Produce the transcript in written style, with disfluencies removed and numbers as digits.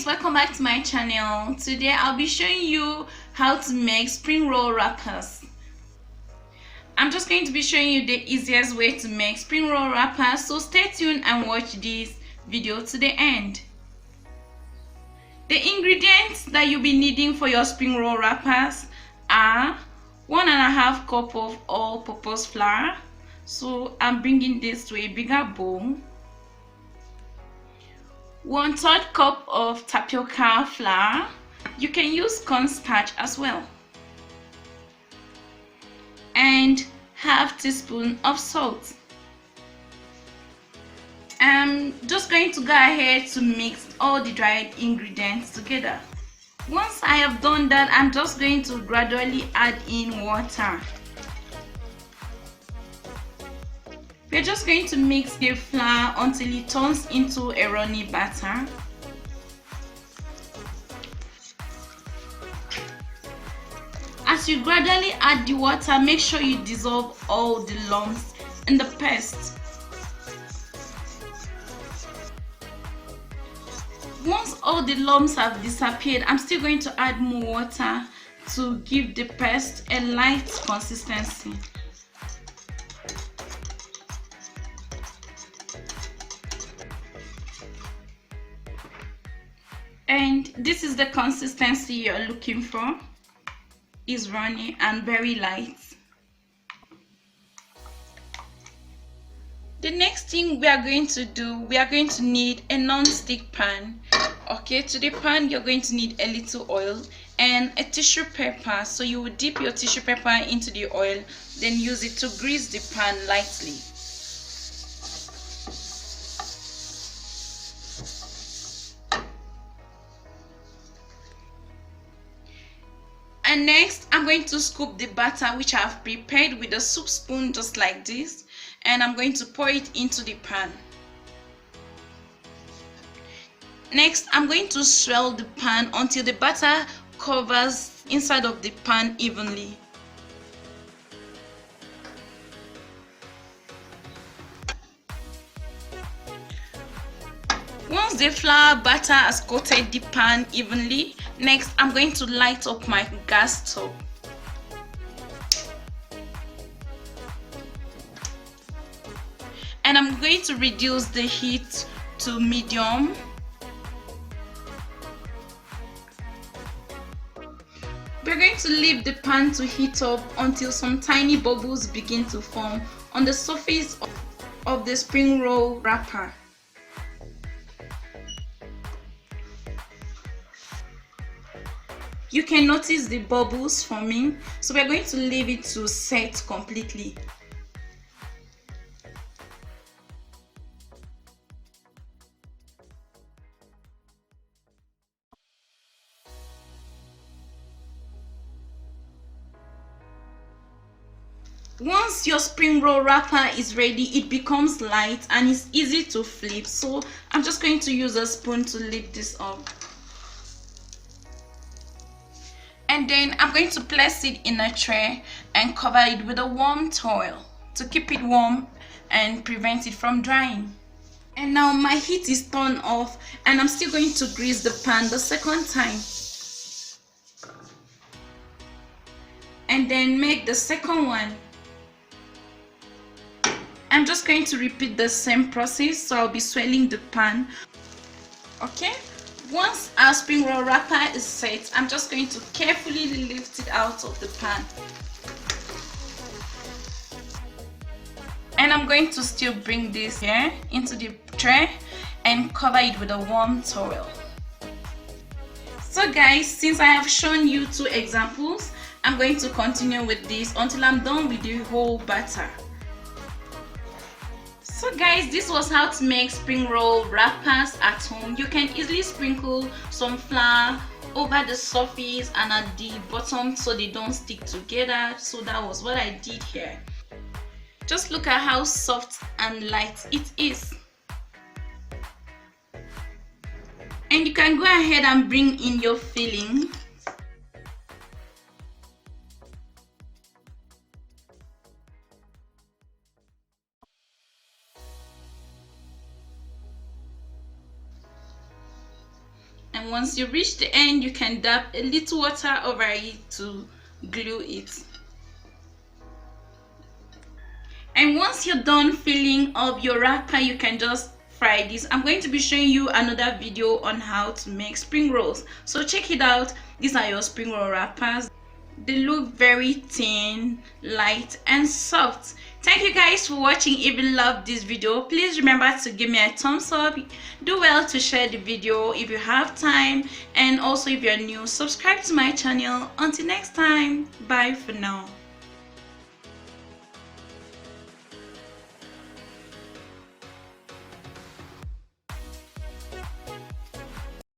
guys, welcome back to my channel. Today I'll be showing you how to make spring roll wrappers. I'm just going to be showing you the easiest way to make spring roll wrappers, so stay tuned and watch this video to the end. The ingredients that you'll be needing for your spring roll wrappers are 1.5 cup of all-purpose flour. So I'm bringing this to a bigger bowl. 1/3 cup of tapioca flour. You can use cornstarch as well. And ½ teaspoon of salt. I'm just going to go ahead to mix all the dried ingredients together. Once I have done that, I'm just going to gradually add in water. We're just going to mix the flour until it turns into a runny batter. As you gradually add the water, make sure you dissolve all the lumps in the paste. Once all the lumps have disappeared, I'm still going to add more water to give the paste a light consistency. And this is the consistency you're looking for. It's runny and very light. The next thing we are going to do, we are going to need a non-stick pan. Okay, to the pan you're going to need a little oil and a tissue paper. So you will dip your tissue paper into the oil, then use it to grease the pan lightly. And next, I'm going to scoop the batter which I have prepared with a soup spoon, just like this, and I'm going to pour it into the pan. Next, I'm going to swirl the pan until the batter covers inside of the pan evenly. Once the flour batter has coated the pan evenly, next I'm going to light up my gas stove. And I'm going to reduce the heat to medium. We're going to leave the pan to heat up until some tiny bubbles begin to form on the surface of the spring roll wrapper. You can notice the bubbles forming, so we're going to leave it to set completely. Once your spring roll wrapper is ready, it becomes light and it's easy to flip, so I'm just going to use a spoon to lift this up. And then I'm going to place it in a tray and cover it with a warm towel to keep it warm and prevent it from drying. And now my heat is turned off and I'm still going to grease the pan the second time. And then make the second one. I'm just going to repeat the same process, so I'll be swirling the pan. Okay? Once our spring roll wrapper is set, I'm just going to carefully lift it out of the pan. And I'm going to still bring this here into the tray and cover it with a warm towel. So guys, since I have shown you 2 examples, I'm going to continue with this until I'm done with the whole batter. So guys, this was how to make spring roll wrappers at home. You can easily sprinkle some flour over the surface and at the bottom so they don't stick together. So that was what I did here. Just look at how soft and light it is. And you can go ahead and bring in your filling. And once you reach the end, you can dab a little water over it to glue it. And once you're done filling up your wrapper, you can just fry this. I'm going to be showing you another video on how to make spring rolls, so check it out. These are your spring roll wrappers. They look very thin, light and soft. Thank you guys for watching. If you loved this video, please remember to give me a thumbs up. Do well to share the video if you have time, and also if you're new, subscribe to my channel. Until next time, bye for now.